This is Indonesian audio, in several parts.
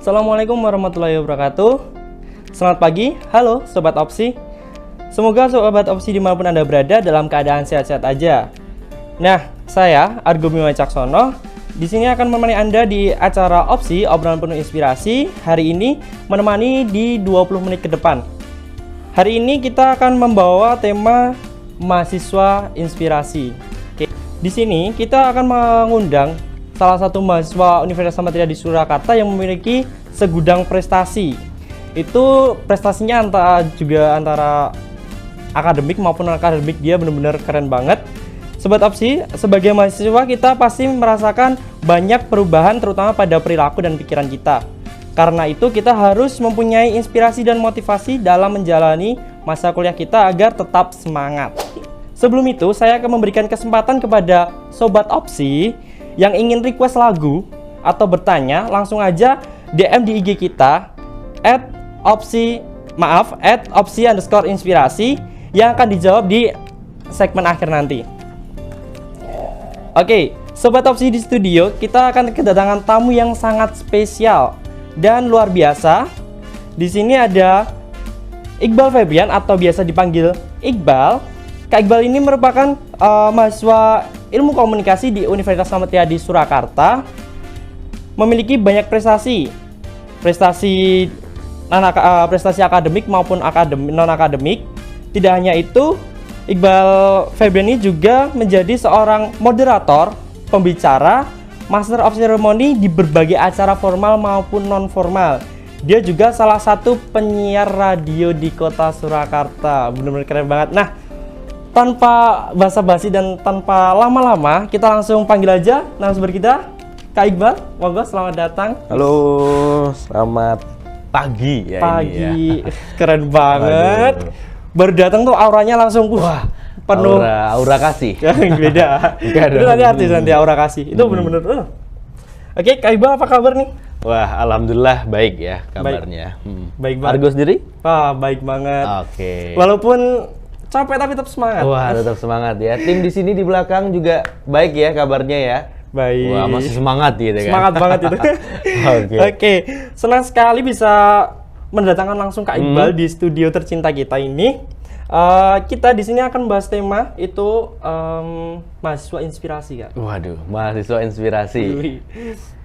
Assalamualaikum warahmatullahi wabarakatuh. Selamat pagi, halo Sobat Opsi. Semoga Sobat Opsi dimanapun Anda berada dalam keadaan sehat-sehat aja. Nah, saya Argo Bima Caksono di sini akan menemani Anda di acara Opsi, obrolan penuh inspirasi. Hari ini menemani di 20 menit ke depan. Hari ini kita akan membawa tema mahasiswa inspirasi. Oke. Di sini kita akan mengundang salah satu mahasiswa Universitas Samadria di Surakarta yang memiliki segudang prestasi. Itu prestasinya antara akademik maupun non-akademik, dia benar-benar keren banget. Sobat Opsi, sebagai mahasiswa kita pasti merasakan banyak perubahan terutama pada perilaku dan pikiran kita. Karena itu kita harus mempunyai inspirasi dan motivasi dalam menjalani masa kuliah kita agar tetap semangat. Sebelum itu, saya akan memberikan kesempatan kepada Sobat Opsi yang ingin request lagu atau bertanya, langsung aja DM di IG kita @opsi_inspirasi yang akan dijawab di segmen akhir nanti. Oke, Sobat Opsi, di studio kita akan kedatangan tamu yang sangat spesial dan luar biasa. Di sini ada Iqbal Febrian atau biasa dipanggil Iqbal. Kak Iqbal ini merupakan mahasiswa Ilmu Komunikasi di Universitas Samadria di Surakarta. Memiliki banyak prestasi akademik maupun non-akademik. Tidak hanya itu, Iqbal Febrian ini juga menjadi seorang moderator, pembicara, master of ceremony di berbagai acara formal maupun non-formal. Dia juga salah satu penyiar radio di kota Surakarta. Benar-benar keren banget. Nah, tanpa basa-basi dan tanpa lama-lama, kita langsung panggil aja narasumber kita, Kak Iqbal. Monggo, selamat datang. Halo, selamat pagi ya. Pagi, ya. Keren banget. Aduh. Baru datang tuh auranya langsung wah, penuh aura kasih. Beda. Itu nanti artis nanti aura kasih. Itu bener-bener. Oke, Kak Iqbal apa kabar nih? Wah, alhamdulillah baik ya kabarnya. Baik banget. Argo sendiri? Wah, baik banget. Oke. Walaupun capek tapi tetap semangat. Wah, tetap semangat ya. Tim di sini di belakang juga baik ya kabarnya ya. Baik. Wah, masih semangat gitu kan. Semangat banget itu. Oke. Senang sekali bisa mendatangkan langsung Kak Iqbal di studio tercinta kita ini. Kita di sini akan bahas tema itu mahasiswa inspirasi, Kak. Waduh, mahasiswa inspirasi.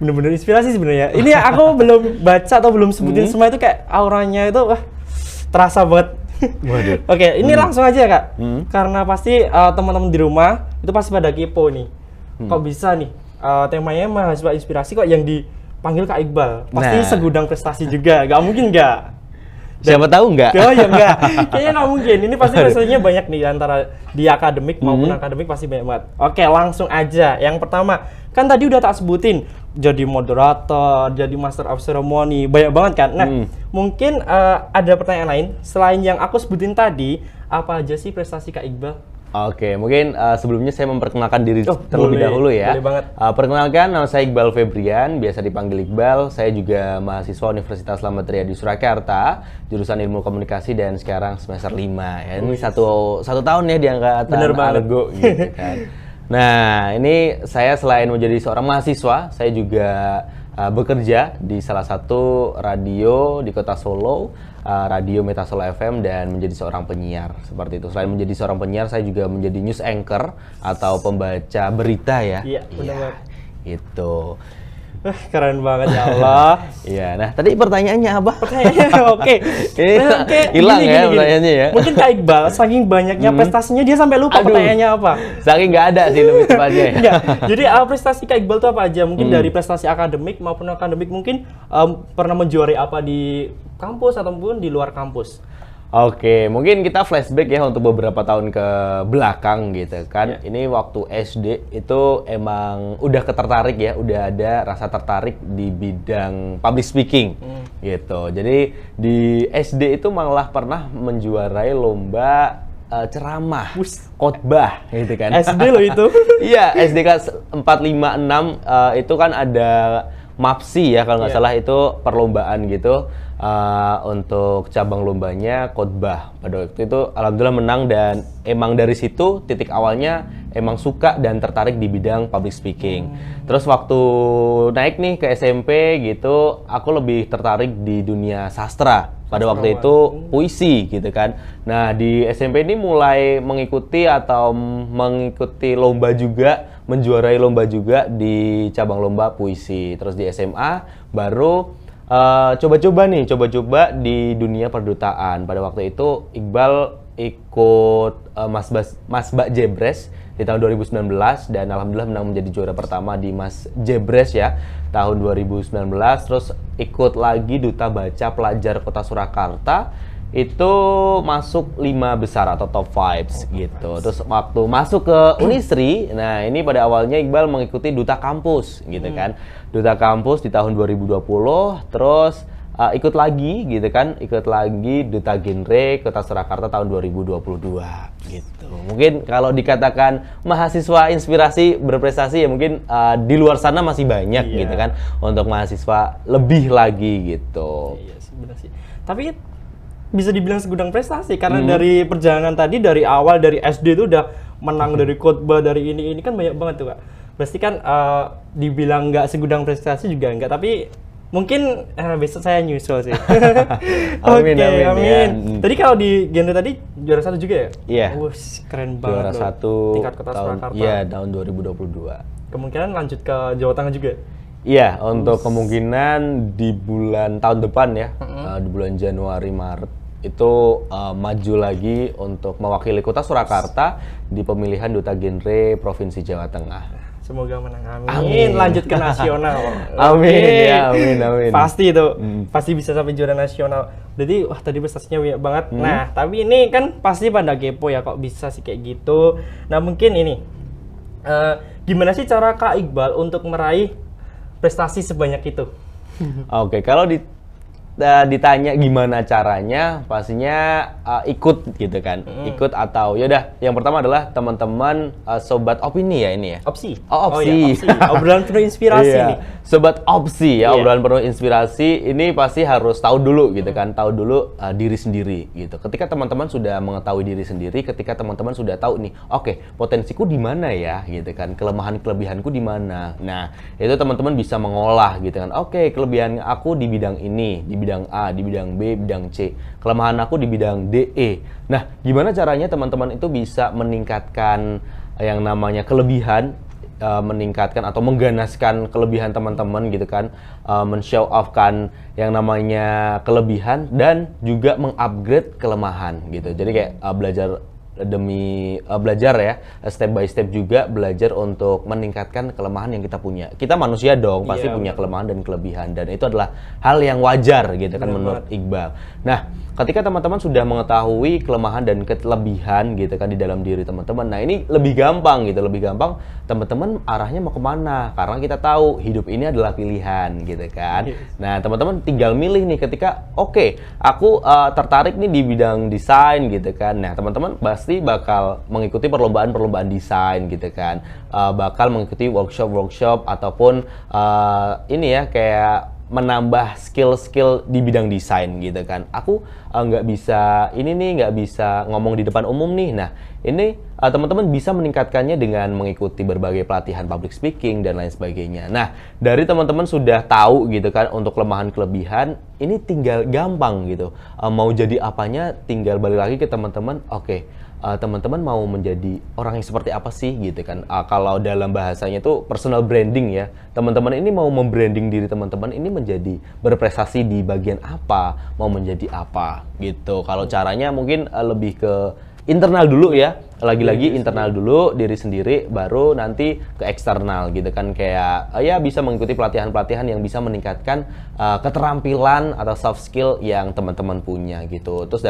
Bener-bener inspirasi sebenarnya. Ini aku belum baca atau belum sebutin semua itu, kayak auranya itu wah terasa banget. Waduh. Oke, ini langsung aja, Kak. Karena pasti teman-teman di rumah itu pasti pada kepo nih. Kok bisa nih temanya mahasiswa inspirasi kok yang dipanggil Kak Iqbal? Pasti segudang prestasi juga, nggak mungkin nggak? Siapa tahu nggak? Oh ya nggak, kayaknya nggak mungkin. Ini pasti prestasinya banyak nih, antara di akademik maupun akademik pasti banyak banget. Oke, langsung aja. Yang pertama, kan tadi udah tak sebutin, jadi moderator, jadi master of ceremony, banyak banget kan. Nah, mungkin ada pertanyaan lain selain yang aku sebutin tadi, apa aja sih prestasi Kak Iqbal? Oke, mungkin sebelumnya saya memperkenalkan diri terlebih dahulu ya. Boleh banget. Perkenalkan, nama saya Iqbal Febrian, biasa dipanggil Iqbal. Saya juga mahasiswa Universitas Samadria di Surakarta, jurusan Ilmu Komunikasi dan sekarang semester 5. Ya, ini satu tahun ya di angkatan Argo gitu kan. Nah, ini saya selain menjadi seorang mahasiswa, saya juga bekerja di salah satu radio di kota Solo, radio Metasolo FM, dan menjadi seorang penyiar seperti itu. Selain menjadi seorang penyiar, saya juga menjadi news anchor atau pembaca berita ya. Iya, benar banget. Itu. Keren banget ya Allah. Iya, nah tadi pertanyaannya apa? Oke. Hilang ya pertanyaannya ya. Mungkin Kak Iqbal saking banyaknya prestasinya dia sampai lupa pertanyaannya apa. Saking nggak ada sih lebih tepatnya ya. Enggak. Jadi prestasi Kak Iqbal itu apa aja? Mungkin dari prestasi akademik maupun akademik, mungkin pernah menjuarai apa di kampus ataupun di luar kampus. Oke, mungkin kita flashback ya untuk beberapa tahun ke belakang gitu kan. Ini waktu SD itu emang udah ketertarik ya, udah ada rasa tertarik di bidang public speaking gitu. Jadi di SD itu malah pernah menjuarai lomba ceramah, khotbah gitu kan. SD loh itu. Iya, SD kelas 4, 5, 6 itu kan ada MAPSI ya kalau nggak salah, itu perlombaan gitu. Untuk cabang lombanya khotbah. Pada waktu itu alhamdulillah menang, dan emang dari situ titik awalnya emang suka dan tertarik di bidang public speaking. Terus waktu naik nih ke SMP gitu, aku lebih tertarik di dunia sastra. Pada waktu itu puisi gitu kan. Nah di SMP ini mulai mengikuti lomba juga, menjuarai lomba juga di cabang lomba puisi. Terus di SMA baru coba-coba di dunia perdutaan. Pada waktu itu Iqbal ikut Masbak Jebres di tahun 2019 dan alhamdulillah menang menjadi juara pertama di Mas Jebres ya tahun 2019. Terus ikut lagi Duta Baca Pelajar Kota Surakarta, itu masuk 5 besar atau top 5 gitu. Terus waktu masuk ke Unisri, nah ini pada awalnya Iqbal mengikuti Duta Kampus gitu kan. Duta Kampus di tahun 2020, terus ikut lagi Duta Genre Kota Surakarta tahun 2022 gitu. Mungkin kalau dikatakan mahasiswa inspirasi berprestasi ya mungkin di luar sana masih banyak gitu kan untuk mahasiswa lebih lagi gitu. Iya sih, benar sih. Tapi bisa dibilang segudang prestasi karena dari perjalanan tadi dari awal dari SD itu udah menang dari khotbah dari ini kan banyak banget tuh Kak. Pasti kan dibilang nggak segudang prestasi juga enggak, tapi mungkin besok saya nyusul sih. Amin, amin. Ya. Tadi kalau di genre tadi juara 1 juga ya? Iya. Keren banget. Juara 1 tingkat Kota Surakarta. Iya, tahun 2022. Kemungkinan lanjut ke Jawa Tengah juga. Iya, untuk kemungkinan di tahun depan ya, di bulan Januari Maret itu maju lagi untuk mewakili Kota Surakarta di pemilihan Duta Genre Provinsi Jawa Tengah. Semoga menang, amin. Lanjut ke nasional. Amin, ya, amin. Pasti itu, pasti bisa sampai juara nasional. Jadi, wah tadi prestasinya banyak banget. Nah, tapi ini kan pasti pada kepo ya, kok bisa sih kayak gitu. Nah, mungkin ini, gimana sih cara Kak Iqbal untuk meraih prestasi sebanyak itu? Oke, kalau ditanya gimana caranya, pastinya ikut gitu kan. Ikut atau yaudah, yang pertama adalah teman-teman sobat opini ya ini ya. Opsi. Oh, opsi. Oh, ya, opsi. Obrolan penuh inspirasi nih. Sobat opsi ya, obrolan penuh inspirasi ini pasti harus tahu dulu gitu kan. Tahu dulu diri sendiri gitu. Ketika teman-teman sudah mengetahui diri sendiri, ketika teman-teman sudah tahu nih, oke, potensiku di mana ya gitu kan. Kelemahan-kelebihanku di mana. Nah, itu teman-teman bisa mengolah gitu kan. Oke, kelebihan aku di bidang ini, di bidang A, di bidang B, bidang C. Kelemahan aku di bidang D, E. Nah, gimana caranya teman-teman itu bisa meningkatkan yang namanya kelebihan, meningkatkan atau mengganaskan kelebihan teman-teman gitu kan, men-show off-kan yang namanya kelebihan dan juga mengupgrade kelemahan gitu. Jadi kayak belajar ya, step by step juga belajar untuk meningkatkan kelemahan yang kita punya. Kita manusia dong, pasti punya kelemahan dan kelebihan, dan itu adalah hal yang wajar gitu kan menurut Iqbal. Nah, ketika teman-teman sudah mengetahui kelemahan dan kelebihan gitu kan di dalam diri teman-teman, nah ini lebih gampang teman-teman arahnya mau kemana, karena kita tahu hidup ini adalah pilihan gitu kan. Nah, teman-teman tinggal milih nih ketika oke, aku tertarik nih di bidang desain gitu kan. Nah, teman-teman pasti bakal mengikuti perlombaan desain gitu kan, bakal mengikuti workshop ataupun ini ya kayak menambah skill di bidang desain gitu kan. Aku nggak bisa ngomong di depan umum nih. Nah, ini teman-teman bisa meningkatkannya dengan mengikuti berbagai pelatihan public speaking dan lain sebagainya. Nah, dari teman-teman sudah tahu gitu kan untuk kelemahan kelebihan, ini tinggal gampang gitu. Mau jadi apanya tinggal balik lagi ke teman-teman. Oke, teman-teman mau menjadi orang yang seperti apa sih gitu kan. Kalau dalam bahasanya itu personal branding ya, teman-teman ini mau membranding diri teman-teman ini menjadi berprestasi di bagian apa, mau menjadi apa gitu. Kalau caranya mungkin lebih ke internal dulu ya, lagi-lagi internal dulu diri sendiri, baru nanti ke eksternal gitu kan. Kayak ya bisa mengikuti pelatihan-pelatihan yang bisa meningkatkan keterampilan atau soft skill yang teman-teman punya gitu. Terus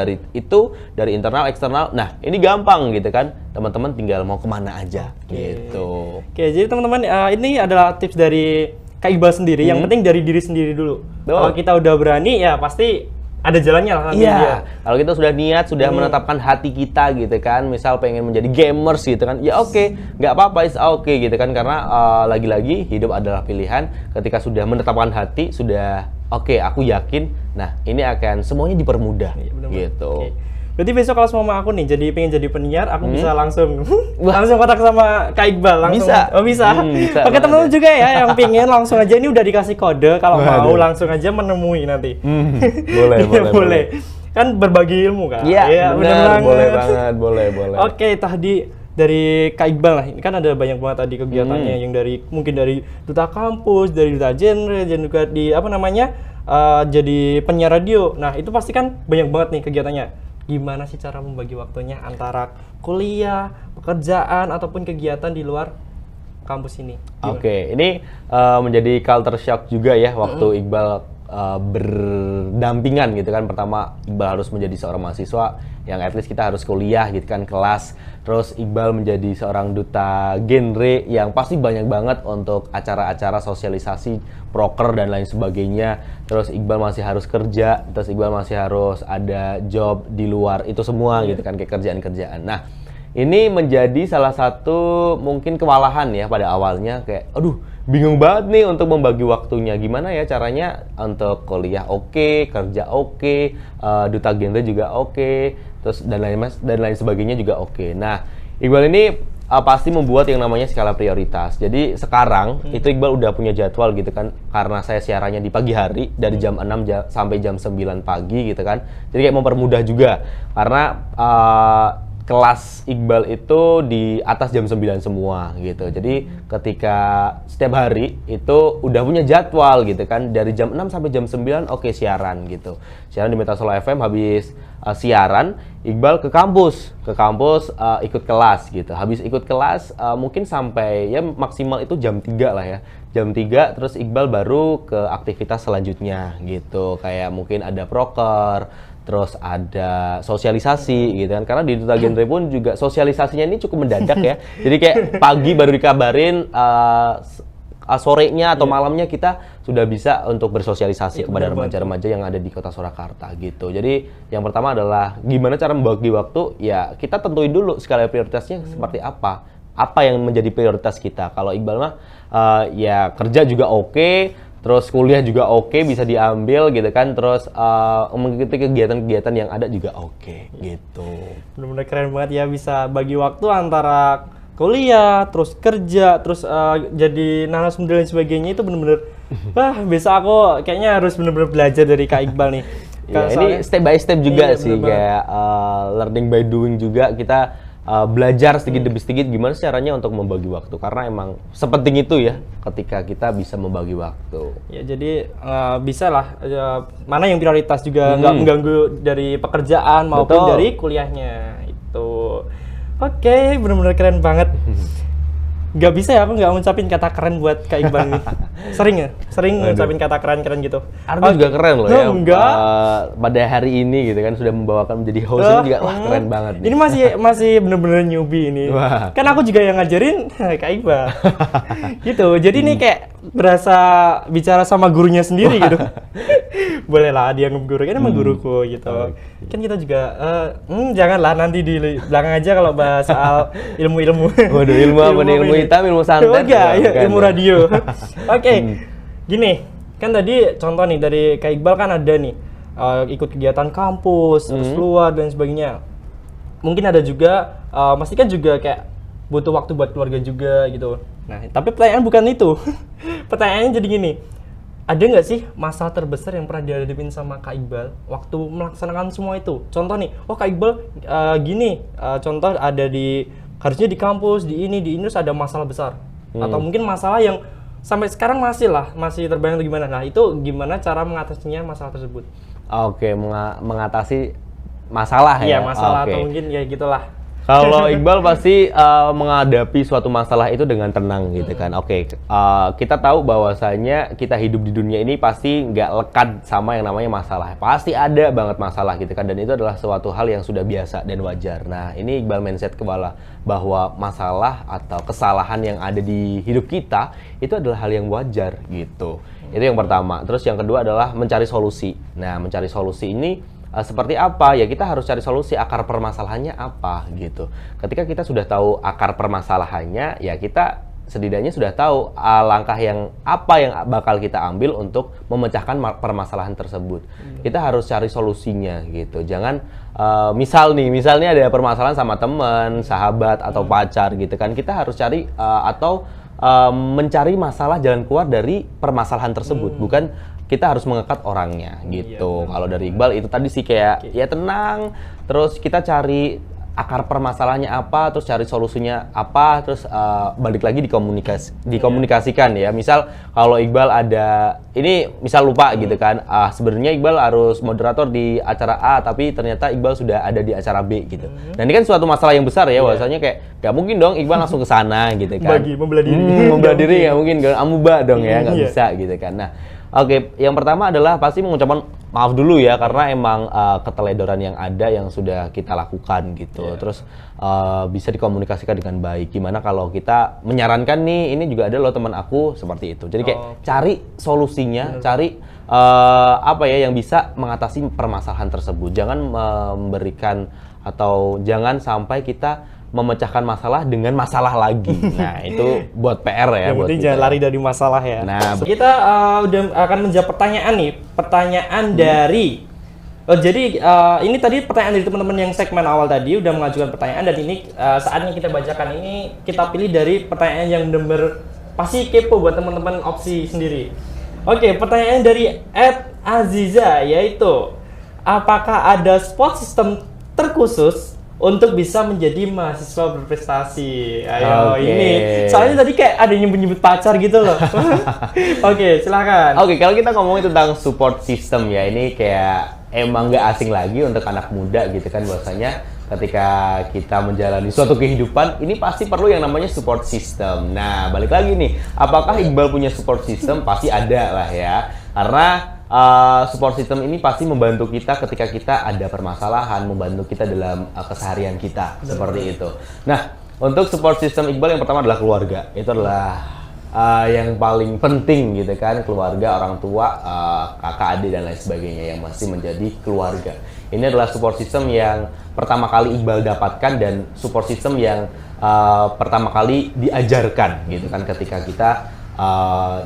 dari internal eksternal, nah ini gampang gitu kan, teman-teman tinggal mau kemana aja gitu. Oke, jadi teman-teman ini adalah tips dari Kak Iqbal sendiri. Yang penting dari diri sendiri dulu. Kalau kita udah berani ya pasti ada jalannya lah nanti. Iya, kalau kita sudah niat, sudah menetapkan hati kita gitu kan, misal pengen menjadi gamers gitu kan, ya oke, nggak apa-apa, is oke gitu kan, karena lagi-lagi hidup adalah pilihan. Ketika sudah menetapkan hati, sudah oke, aku yakin, nah ini akan semuanya dipermudah gitu. Berarti besok kalau semua aku nih pengen jadi penyiar, aku bisa langsung Wah. langsung kontak sama Kak Iqbal langsung. Bisa. Oh bisa. Bisa Oke banget teman-teman juga ya yang pengen langsung aja, ini udah dikasih kode kalau mau Waduh. langsung aja menemui nanti. Boleh, Iya, boleh. Kan berbagi ilmu kan. Iya, bener benar, boleh banget. banget, boleh. Oke, tadi dari Kak Iqbal lah, ini kan ada banyak banget tadi kegiatannya yang dari mungkin dari duta kampus, dari duta genre, dan juga di apa namanya jadi penyiar radio. Nah itu pasti kan banyak banget nih kegiatannya. Gimana sih cara membagi waktunya antara kuliah, pekerjaan ataupun kegiatan di luar kampus ini? Gimana? Oke, ini menjadi culture shock juga ya waktu Iqbal berdampingan gitu kan. Pertama Iqbal harus menjadi seorang mahasiswa yang at least kita harus kuliah gitu kan, kelas. Terus Iqbal menjadi seorang duta genre yang pasti banyak banget untuk acara-acara sosialisasi, proker dan lain sebagainya. Terus Iqbal masih harus kerja, terus Iqbal masih harus ada job di luar itu semua gitu kan, kayak kerjaan-kerjaan. Nah, ini menjadi salah satu mungkin kewalahan ya pada awalnya, kayak aduh bingung banget nih untuk membagi waktunya. Gimana ya caranya untuk kuliah oke, kerja oke, duta genre juga oke, terus dan lain sebagainya juga oke. Nah, Iqbal ini pasti membuat yang namanya skala prioritas. Jadi sekarang itu Iqbal udah punya jadwal gitu kan, karena saya siarannya di pagi hari dari jam 6 sampai jam 9 pagi gitu kan. Jadi kayak mempermudah juga karena kelas Iqbal itu di atas jam 9 semua gitu. Jadi ketika setiap hari itu udah punya jadwal gitu kan, dari jam 6 sampai jam 9 oke siaran gitu. Siaran di Metasolo FM, habis siaran Iqbal ke kampus ikut kelas gitu. Habis ikut kelas mungkin sampai ya maksimal itu jam 3 lah ya. Jam 3 terus Iqbal baru ke aktivitas selanjutnya gitu. Kayak mungkin ada proker, terus ada sosialisasi gitu kan, karena di duta genre pun juga sosialisasinya ini cukup mendadak ya. Jadi kayak pagi baru dikabarin, sorenya atau malamnya kita sudah bisa untuk bersosialisasi kepada remaja-remaja yang ada di kota Surakarta gitu. Jadi yang pertama adalah gimana cara membagi waktu, ya kita tentuin dulu skala prioritasnya seperti apa yang menjadi prioritas kita. Kalau Iqbal mah ya kerja juga oke, terus kuliah juga oke, bisa diambil gitu kan, terus mengikuti kegiatan-kegiatan yang ada juga oke gitu. Benar-benar keren banget ya bisa bagi waktu antara kuliah, terus kerja, terus jadi narasumber dan sebagainya. Itu benar-benar bisa aku kayaknya harus benar-benar belajar dari Kak Iqbal nih. Ya, ini step by step juga sih, bener kayak learning by doing juga. Kita belajar sedikit demi sedikit gimana caranya untuk membagi waktu, karena emang sepenting itu ya ketika kita bisa membagi waktu. Ya jadi bisa lah mana yang prioritas juga, nggak mengganggu dari pekerjaan maupun Betul. dari kuliahnya itu. Oke, benar-benar keren banget. Nggak bisa ya aku nggak ngucapin kata keren buat Kak Iqbal nih. Sering ngucapin kata keren gitu. Argo juga keren loh ya. Enggak. Pada hari ini gitu kan sudah membawakan menjadi host ini juga wah keren banget nih. Ini masih bener-bener newbie ini. Wah. Kan aku juga yang ngajarin Kak Iqbal. Gitu. Jadi nih kayak berasa bicara sama gurunya sendiri gitu. Boleh lah dia ngeguru, kan emang guruku gitu. Kan kita juga janganlah nanti di belakang aja kalau bahas soal ilmu-ilmu. Waduh, ilmu apa nih? Ilmu ini. hitam, ilmu santet? Enggak, ya, Bukan, ilmu ya? radio. Oke. Gini, kan tadi contoh nih dari Kak Iqbal kan ada nih ikut kegiatan kampus, terus keluar dan sebagainya. Mungkin ada juga pasti kan juga kayak butuh waktu buat keluarga juga gitu. Nah, tapi pertanyaan bukan itu. Pertanyaannya jadi gini. Ada nggak sih masalah terbesar yang pernah dihadapin sama Kak Iqbal waktu melaksanakan semua itu? Contoh nih, oh Kak Iqbal gini, contoh ada harusnya di kampus, di ini terus ada masalah besar. Atau mungkin masalah yang sampai sekarang masih terbayang atau gimana. Nah itu gimana cara mengatasinya masalah tersebut? Oke, mengatasi masalah ya? Iya, masalah Oke. atau mungkin ya gitulah. Kalau Iqbal pasti menghadapi suatu masalah itu dengan tenang gitu kan. Oke, kita tahu bahwasanya kita hidup di dunia ini pasti nggak lekat sama yang namanya masalah. Pasti ada banget masalah gitu kan. Dan itu adalah suatu hal yang sudah biasa dan wajar. Nah, ini Iqbal mindset kepala bahwa masalah atau kesalahan yang ada di hidup kita itu adalah hal yang wajar gitu. Itu yang pertama. Terus yang kedua adalah mencari solusi. Nah, mencari solusi ini seperti apa? Ya kita harus cari solusi, akar permasalahannya apa gitu. Ketika kita sudah tahu akar permasalahannya, ya kita setidaknya sudah tahu langkah yang bakal kita ambil untuk memecahkan permasalahan tersebut. Kita harus cari solusinya gitu. Jangan misalnya ada permasalahan sama teman, sahabat atau pacar gitu kan. Kita harus cari mencari masalah jalan keluar dari permasalahan tersebut, bukan kita harus mengekat orangnya gitu. Kalau dari Iqbal itu tadi sih kayak ya tenang, terus kita cari akar permasalahannya apa, terus cari solusinya apa, terus balik lagi dikomunikasikan ya. Misal kalau Iqbal misal lupa gitu kan, sebenarnya Iqbal harus moderator di acara A, tapi ternyata Iqbal sudah ada di acara B gitu. Dan ini kan suatu masalah yang besar ya, bahwasanya kayak gak mungkin dong Iqbal langsung ke sana gitu kan. Membelah diri. Membelah diri nggak mungkin, amuba dong ya, nggak bisa gitu kan. Nah, oke, yang pertama adalah pasti mengucapkan maaf dulu ya, karena emang keteledoran yang ada yang sudah kita lakukan gitu. Terus bisa dikomunikasikan dengan baik. Gimana kalau kita menyarankan nih, ini juga ada loh teman aku seperti itu. Jadi kayak cari solusinya, cari yang bisa mengatasi permasalahan tersebut. Jangan memberikan atau jangan sampai kita memecahkan masalah dengan masalah lagi. Nah, itu buat PR ya. Yang penting jangan lari dari masalah ya. Nah, kita udah akan menjawab pertanyaan nih. Pertanyaan dari ini tadi pertanyaan dari teman-teman yang segmen awal tadi udah mengajukan pertanyaan, dan ini saatnya kita bacakan. Ini kita pilih dari pertanyaan yang benar-benar pasti kepo buat teman-teman opsi sendiri. Oke, pertanyaan dari @aziza, yaitu apakah ada support system terkhusus untuk bisa menjadi mahasiswa berprestasi? Ayo, ini soalnya tadi kayak ada yang nyebut pacar gitu loh. Oke, silakan. Oke, kalau kita ngomongin tentang support system ya, ini kayak emang nggak asing lagi untuk anak muda gitu kan, bahwasanya ketika kita menjalani suatu kehidupan ini pasti perlu yang namanya support system. Nah, balik lagi nih, apakah Iqbal punya support system? Pasti ada lah ya, karena support system ini pasti membantu kita ketika kita ada permasalahan, membantu kita dalam keseharian kita, seperti itu. Nah, untuk support system Iqbal yang pertama adalah keluarga. Itu adalah yang paling penting gitu kan, keluarga, orang tua, kakak, adik dan lain sebagainya yang masih menjadi keluarga. Ini adalah support system yang pertama kali Iqbal dapatkan, dan support system yang pertama kali diajarkan gitu kan ketika kita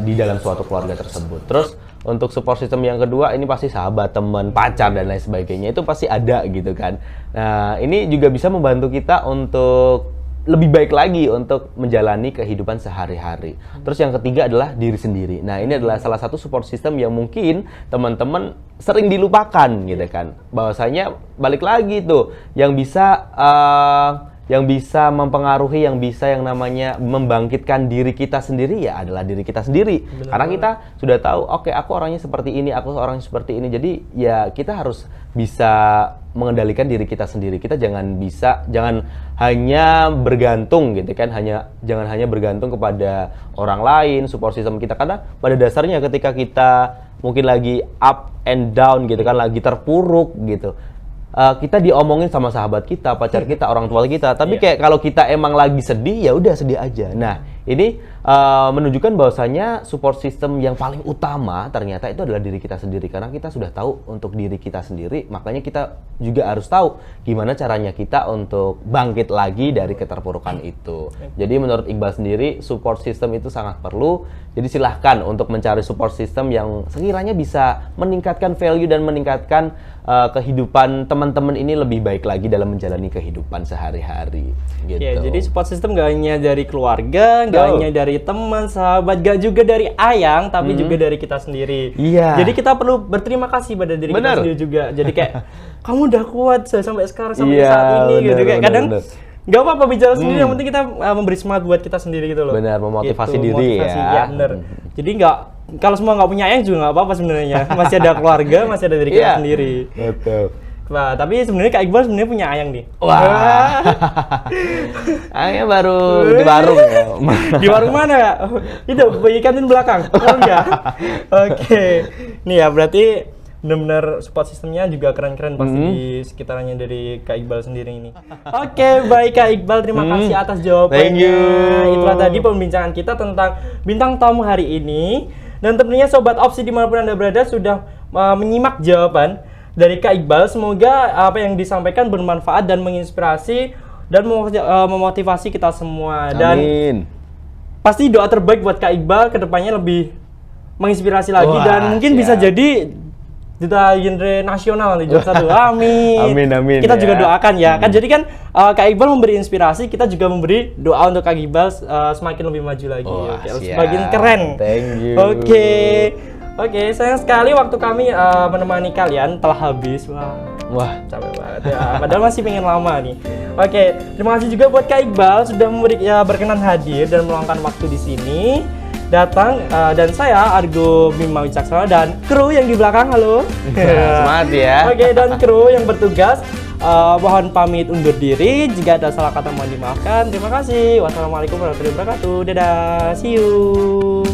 di dalam suatu keluarga tersebut. Terus untuk support system yang kedua, ini pasti sahabat, teman, pacar dan lain sebagainya, itu pasti ada gitu kan. Nah, ini juga bisa membantu kita untuk lebih baik lagi untuk menjalani kehidupan sehari-hari. Terus yang ketiga adalah diri sendiri. Nah, ini adalah salah satu support system yang mungkin teman-teman sering dilupakan gitu kan. Bahwasanya balik lagi tuh yang bisa mempengaruhi, yang namanya membangkitkan diri kita sendiri ya adalah diri kita sendiri. Benar. Karena kita sudah tahu, oke, aku orangnya seperti ini, aku orangnya seperti ini. Jadi ya kita harus bisa mengendalikan diri kita sendiri. Kita jangan hanya bergantung gitu kan, jangan hanya bergantung kepada orang lain, support system kita. Karena pada dasarnya ketika kita mungkin lagi up and down gitu kan, lagi terpuruk gitu, kita diomongin sama sahabat kita, pacar kita, orang tua kita. Tapi kayak kalau kita emang lagi sedih, ya udah sedih aja. Nah, ini menunjukkan bahwasanya support system yang paling utama ternyata itu adalah diri kita sendiri. Karena kita sudah tahu untuk diri kita sendiri, makanya kita juga harus tahu gimana caranya kita untuk bangkit lagi dari keterpurukan itu. Jadi menurut Iqbal sendiri, support system itu sangat perlu. Jadi silahkan untuk mencari support system yang sekiranya bisa meningkatkan value dan meningkatkan kehidupan teman-teman ini lebih baik lagi dalam menjalani kehidupan sehari-hari. Gitu. Ya, jadi support system gak hanya dari keluarga, gak hanya dari teman, sahabat, gak juga dari ayang, tapi juga dari kita sendiri. Iya. Jadi kita perlu berterima kasih pada diri kita sendiri juga. Jadi kayak kamu udah kuat sampai sekarang, sampai saat ini gitu. Kayak kadang nggak apa-apa bicara sendiri, yang penting kita memberi semangat buat kita sendiri gitu loh. Benar, memotivasi gitu, diri ya. Benar. Jadi kalau semua nggak punya ayang juga nggak apa-apa sebenarnya. Masih ada keluarga, masih ada diri kita sendiri. Betul. Nah, tapi sebenarnya Kak Iqbal sebenarnya punya ayang nih. Wah. Ayangnya baru di warung ya. Di warung mana Kak? Itu bayi kantin belakang. Oh enggak. Oke. Nih ya, berarti benar-benar support sistemnya juga keren-keren pasti di sekitarnya dari Kak Iqbal sendiri ini. Oke, baik Kak Iqbal, terima kasih atas jawabannya. Thank you. Itulah tadi pembincangan kita tentang bintang tamu hari ini. Dan tentunya Sobat Opsi dimanapun Anda berada sudah menyimak jawaban dari Kak Iqbal. Semoga apa yang disampaikan bermanfaat dan menginspirasi dan memotivasi kita semua. Dan amin. pasti doa terbaik buat Kak Iqbal kedepannya lebih menginspirasi lagi Wah, dan mungkin bisa siap. jadi duta genre nasional nih juara 1. Amin. Amin, Kita juga ya. doakan ya. Kan jadi kan Kak Iqbal memberi inspirasi, kita juga memberi doa untuk Kak Iqbal semakin lebih maju lagi. Wah, Oke, siap. semakin keren. Thank you. Oke, sayang sekali waktu kami menemani kalian telah habis. Wah, Capek banget ya. Padahal masih pengen lama nih. Oke, terima kasih juga buat Kak Iqbal sudah berkenan hadir dan meluangkan waktu di sini. Datang dan saya Argo Bima Wicaksono dan kru yang di belakang, halo. semangat ya. Oke, dan kru yang bertugas mohon pamit undur diri. Jika ada salah kata mohon dimaafkan. Terima kasih. Wassalamualaikum warahmatullahi wabarakatuh. Dadah. See you.